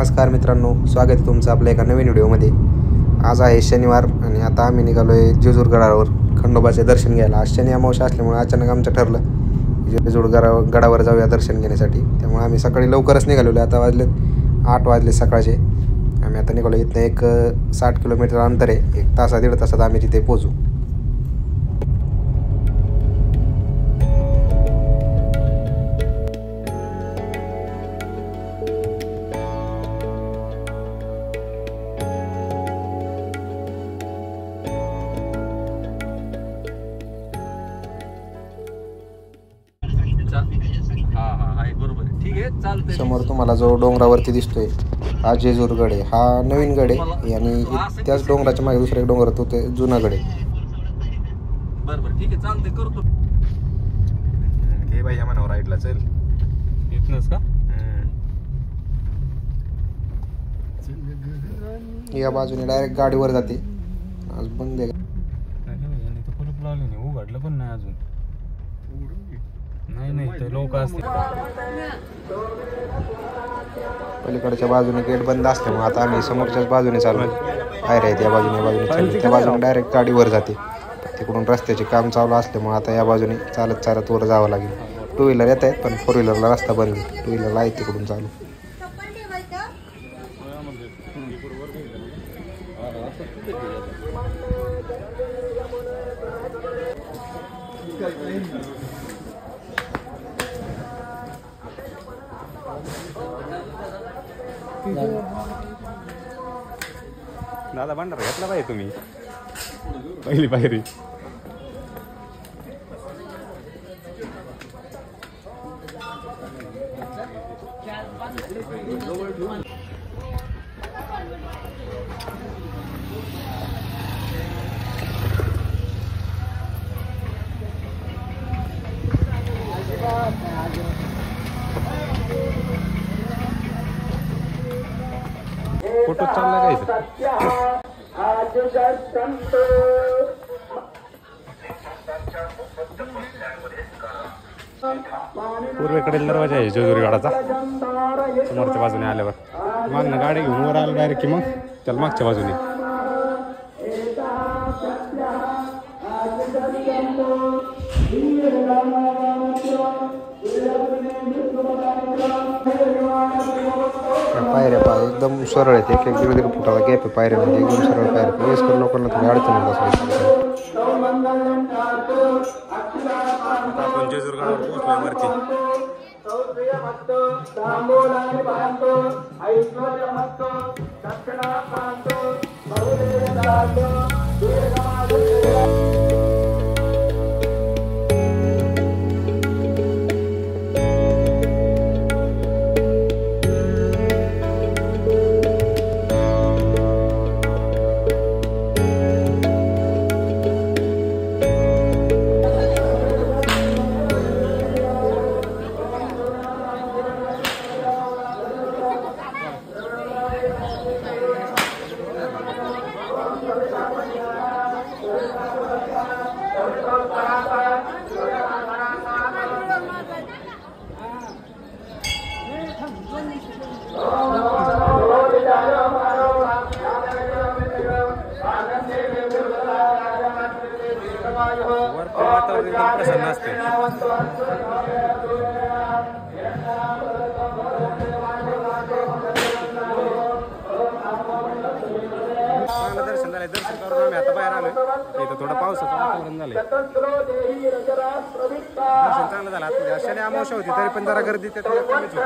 नमस्कार मित्रांनो, स्वागत आहे तुमचं आपल्या एका नवीन व्हिडिओमध्ये। आज आहे शनिवार आणि आता आम्ही निघालो आहे जेजूर गडावर खंडोबाचे दर्शन घ्यायला। आज शनी अमावस्या असल्यामुळे अचानक आमचं ठरलं जेजूर गडावर जाऊया दर्शन घेण्यासाठी। त्यामुळे आम्ही सकाळी लवकरच निघालेलो। आता वाजले 8 वाजले सकाळचे। आम्ही आता निघालो। इथं एक 60 किलोमीटर अंतर आहे। 1 तास 1.5 तासात आम्ही तिथे पोहोचू। समोर तुम्हाला जो डोंगरावरती दिसतोय हा जेजूर गड आहे। हा नवीन गड आहे आणि त्याच डोंगराच्या मागे दुसरा एक डोंगर होतो ते जुना गड आहे। बरोबर ठीक आहे चालते करतो। हे बाई मनावर राईडला चल इथनच का या बाजूने डायरेक्ट गाडीवर जाते। आज बंद आहे तो कुलूप लावले नाही उघडलं पण नाही अजून। नाही ते लोक असतील पलीकडच्या बाजूने गेट बंद असल्यामुळे आता आम्ही समोरच्याच बाजूने चालू बाहेर आहे। त्या बाजूने त्या बाजूने डायरेक्ट गाडीवर जाते। तिकडून रस्त्याचे काम चालू असल्यामुळे आता या बाजूने चालत वर जावं लागेल। 2 व्हीलर येत आहेत पण 4 व्हीलरला रस्ता बंद आहे। 2 व्हीलरला आहे तिकडून चालू। दादा भांडार घेतला पाहिजे तुम्ही पहिली पायरी। फोटो चालला काय पूर्वेकडील दरवाजा आहे जेजुरी गडाचा। समोरच्या बाजूने आल्यावर मागणं गाडी घेऊन वर आलं डायरेक्ट की मग त्याला मागच्या बाजूने पायऱ्या एकदम सरळ आहेत। 1-1.5 फुटाला गॅप आहे पायऱ्यामध्ये। एकदम सरळ पायऱ्या वयस्कर लोकांना थोडी अडचण होत असेल। आपण जेजूर गडावर पोहोचलोय वरती। वरचं वातावरण एकदम प्रसन्न असते। दर्शन झालंय। दर्शन करून आम्ही आता बाहेर आलोय। इथं थोडं पावसाचं वातावरण झालंय। दर्शन चांगलं झालं। आता शनी अमावस्या होती तरी पण जरा गर्दी कमीच होती।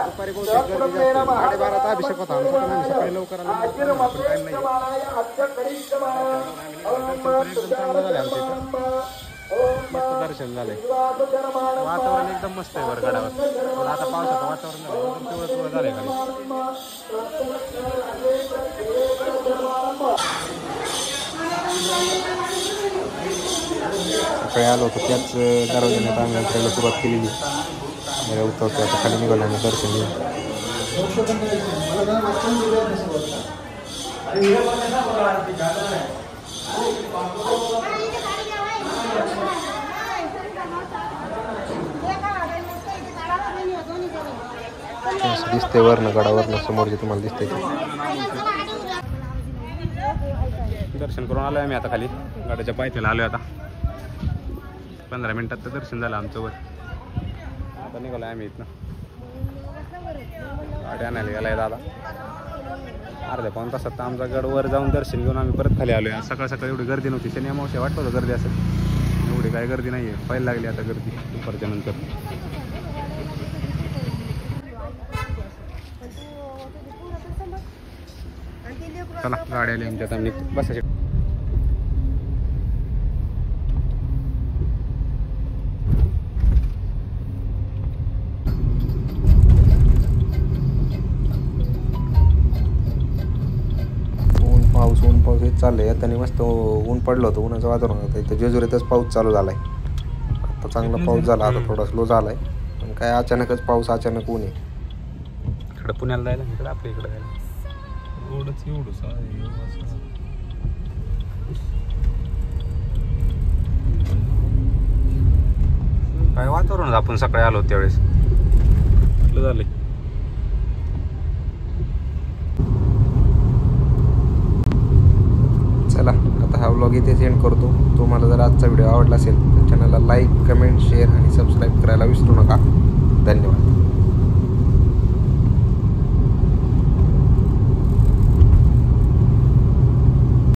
दुपारी बहुतेक गर्दी जास्त 12:30 अभिषेक होता आमचा पण आम्ही सकाळी लवकर आलो। टाइम नाही एकदम चांगलं झालं आमच्या इथं। मस्त दर्शन झालंय। वातावरण एकदम मस्त आहे बरं गडावर। आता पावसाचं वातावरण झालं एकदम पिवळं झालंय खाली। सकाळी आलो होतो त्याच दरवाजाने आम्ही यात्रेला सुरुवात केलेली। उतरतो आता खाली निघालो आम्ही दर्शन घेऊन। असं दिसतंय वरनं गडावरनं समोर जे तुम्हाला दिसतंय ते. दर्शन करून आलो आहे आम्ही आता खाली गाड्याच्या पायथ्याला आलो आता 15 मिनिटात तर दर्शन झालं आमचं वर. आता निघालो आम्ही इथनं गाडी आणायला गेलाय दादा. अर्ध्या पाऊण तासात तर आमचा गड वर जाऊन दर्शन घेऊन आम्ही परत खाली आलो आहे. सकाळ सकाळी एवढी गर्दी नव्हती. शनी अमावस्या वाटत होतं गर्दी असेल, एवढी काही गर्दी नाही आहे. पहिली लागली आता गर्दी दुपारच्या नंतर. चला गाडी आली आमच्या आता बसायची. ऊन पाऊस हेच चाललंय. आता मस्त ऊन पडलं होतं, उन्हाचं वातावरण होतं. इथं जेजुरीतच पाऊस चालू झालाय. आता चांगला पाऊस झाला, आता थोडा स्लो झालाय. पण काय अचानकच पाऊस, अचानक ऊन आहे. इकडं पुण्याला जायला, इकडं आपल्या इकडं जायला काय वातावरण आपण सकाळी आलो त्यावेळेस झालंय. चला आता हा व्लॉग इथे एंड करतो. तुम्हाला जर आजचा व्हिडिओ आवडला असेल तर चॅनलला लाईक, कमेंट, शेअर आणि सबस्क्राईब करायला विसरू नका. धन्यवाद.